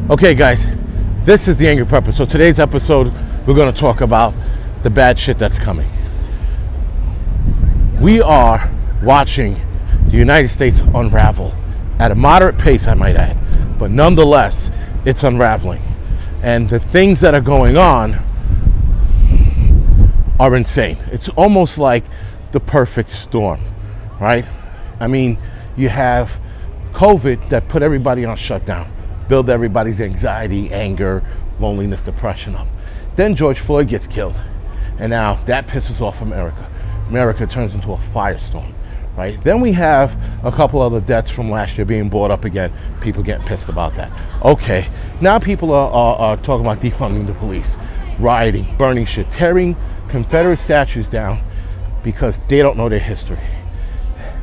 Okay guys, this is the Angryprepper. So today's episode, we're going to talk about the bad shit that's coming. We are watching the United States unravel at a moderate pace, I might add, but nonetheless, it's unraveling. And the things that are going on are insane. It's almost like the perfect storm, right? I mean, you have COVID that put everybody on shutdown, build everybody's anxiety, anger, loneliness, depression up. Then George Floyd gets killed, and now that pisses off America. America turns into a firestorm, right? Then we have a couple other deaths from last year being brought up again, people getting pissed about that. Okay, now people are talking about defunding the police, rioting, burning shit, tearing Confederate statues down because they don't know their history.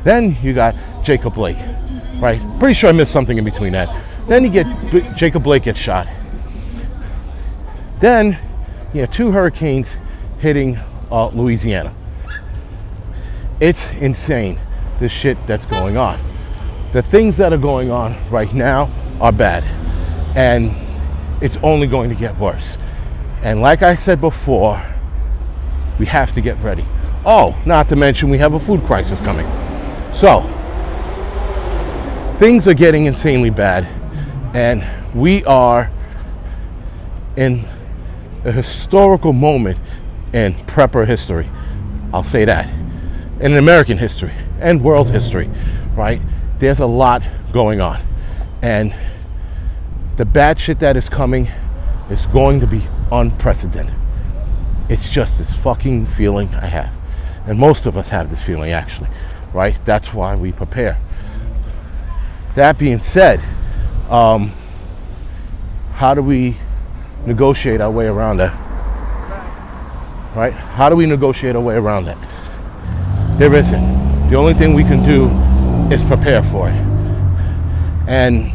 Then you got Jacob Blake, right? Pretty sure I missed something in between that. Then you get Jacob Blake gets shot. Then you have two hurricanes hitting Louisiana. It's insane, the shit that's going on. The things that are going on right now are bad, and it's only going to get worse. And like I said before, we have to get ready. Oh, not to mention we have a food crisis coming. So things are getting insanely bad, and we are in a historical moment in prepper history. I'll say that. In American history and world history, right? There's a lot going on, and the bad shit that is coming is going to be unprecedented. It's just this fucking feeling I have, and most of us have this feeling actually, right? That's why we prepare. That being said, how do we negotiate our way around that? Right? How do we negotiate our way around that? There isn't. The only thing we can do is prepare for it. And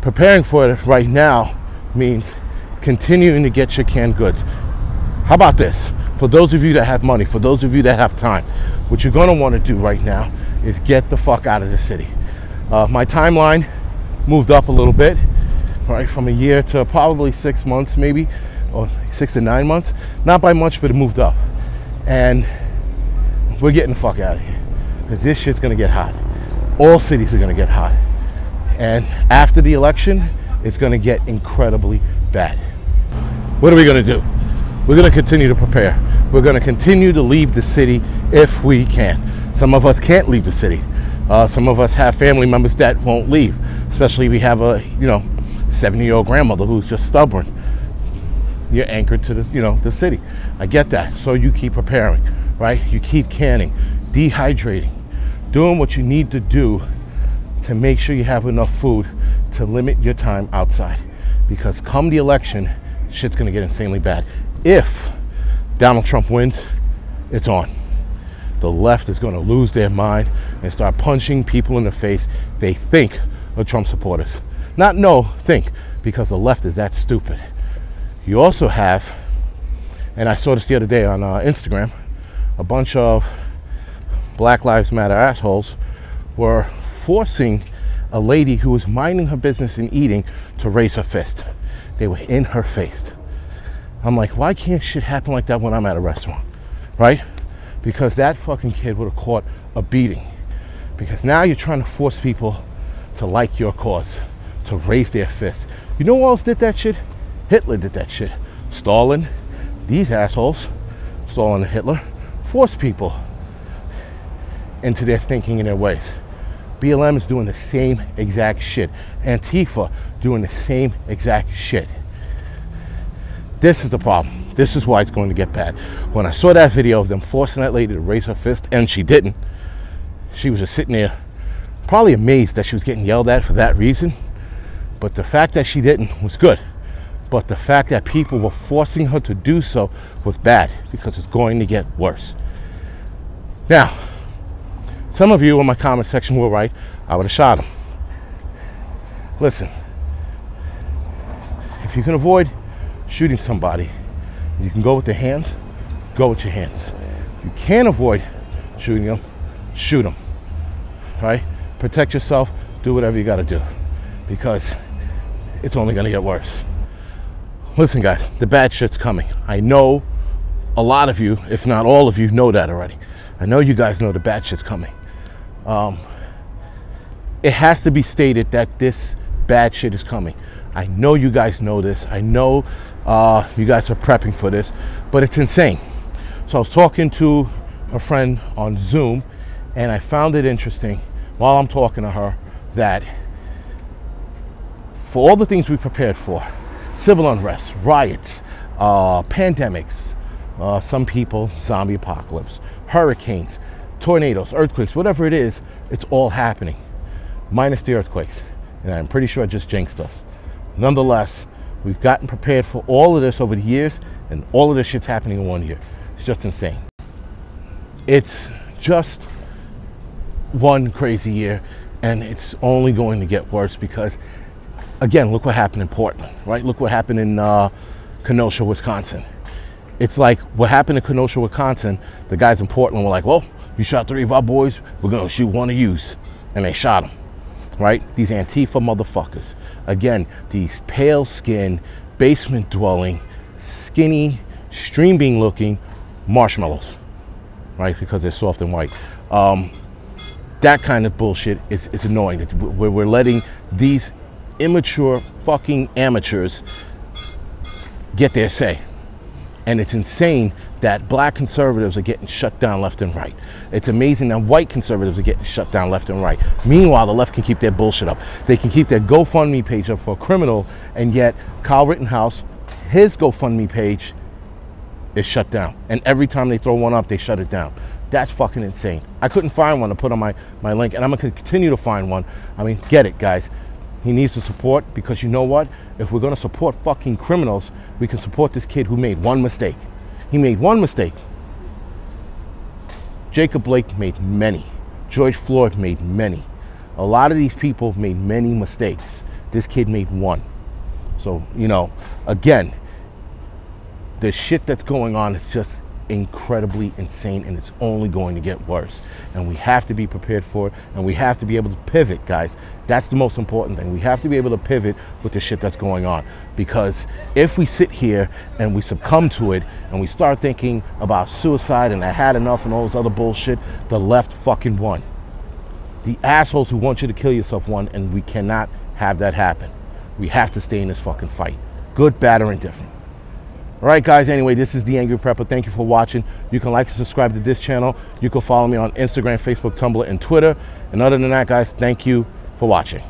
preparing for it right now means continuing to get your canned goods. How about this? For those of you that have money, for those of you that have time, what you're going to want to do right now is get the fuck out of the city. My timeline moved up a little bit, right, from a year to probably 6 months maybe, or 6 to 9 months. Not by much, but it moved up. And we're getting the fuck out of here, because this shit's gonna get hot. All cities are gonna get hot. And after the election, it's gonna get incredibly bad. What are we gonna do? We're gonna continue to prepare. We're gonna continue to leave the city if we can. Some of us can't leave the city. Some of us have family members that won't leave, especially if we have a 70-year-old grandmother who's just stubborn. You're anchored to the city. I get that. So you keep preparing, right? You keep canning, dehydrating, doing what you need to do to make sure you have enough food to limit your time outside. Because come the election, shit's gonna get insanely bad. If Donald Trump wins, it's on. The left is gonna lose their mind and start punching people in the face they think are Trump supporters. Think, because the left is that stupid. You also have, and I saw this the other day on Instagram, a bunch of Black Lives Matter assholes were forcing a lady who was minding her business and eating to raise her fist. They were in her face. I'm like, why can't shit happen like that when I'm at a restaurant, right? Because that fucking kid would have caught a beating. Because now you're trying to force people to like your cause, to raise their fists. You know who else did that shit? Hitler did that shit. Stalin, these assholes, Stalin and Hitler, forced people into their thinking and their ways. BLM is doing the same exact shit. Antifa doing the same exact shit. This is the problem. This is why it's going to get bad. When I saw that video of them forcing that lady to raise her fist, and she didn't, she was just sitting there probably amazed that she was getting yelled at for that reason. But the fact that she didn't was good. But the fact that people were forcing her to do so was bad, because it's going to get worse. Now, some of you in my comment section will write, I would have shot him. Listen, if you can avoid shooting somebody, you can go with the hands, go with your hands. If you can't avoid shooting them, shoot them, right? Protect yourself, do whatever you got to do, because it's only going to get worse. Listen, guys, the bad shit's coming. I know a lot of you, if not all of you, know that already. I know you guys know the bad shit's coming. It has to be stated that this bad shit is coming. I know you guys know this. I know you guys are prepping for this, but it's insane. So I was talking to a friend on Zoom, and I found it interesting while I'm talking to her that for all the things we prepared for, civil unrest, riots, pandemics, some people, zombie apocalypse, hurricanes, tornadoes, earthquakes, whatever it is, it's all happening, minus the earthquakes. And I'm pretty sure it just jinxed us. Nonetheless, we've gotten prepared for all of this over the years, and all of this shit's happening in 1 year. It's just insane. It's just one crazy year, and it's only going to get worse because, again, look what happened in Portland, right? Look what happened in Kenosha, Wisconsin. It's like what happened in Kenosha, Wisconsin, the guys in Portland were like, well, you shot 3 of our boys, we're gonna shoot 1 of yous. And they shot them, right? These Antifa motherfuckers. Again, these pale skin, basement dwelling, skinny, stream bean looking marshmallows, right? Because they're soft and white. That kind of bullshit is annoying. We're letting these immature fucking amateurs get their say. And it's insane that black conservatives are getting shut down left and right. It's amazing that white conservatives are getting shut down left and right. Meanwhile, the left can keep their bullshit up. They can keep their GoFundMe page up for a criminal, and yet Kyle Rittenhouse, his GoFundMe page is shut down. And every time they throw one up, they shut it down. That's fucking insane. I couldn't find one to put on my link, and I'm gonna continue to find one. I mean, get it, guys. He needs the support, because you know what? If we're gonna support fucking criminals, we can support this kid who made one mistake. He made one mistake. Jacob Blake made many. George Floyd made many. A lot of these people made many mistakes. This kid made one. So, you know, again, the shit that's going on is just incredibly insane, and it's only going to get worse. And we have to be prepared for it, and we have to be able to pivot, guys. That's the most important thing. We have to be able to pivot with the shit that's going on, because if we sit here and we succumb to it and we start thinking about suicide and I had enough and all this other bullshit, the left fucking won. The assholes who want you to kill yourself won, and we cannot have that happen. We have to stay in this fucking fight, good, bad, or indifferent. All right, guys, anyway, this is the Angry Prepper. Thank you for watching. You can like and subscribe to this channel. You can follow me on Instagram, Facebook, Tumblr, and Twitter. And other than that, guys, thank you for watching.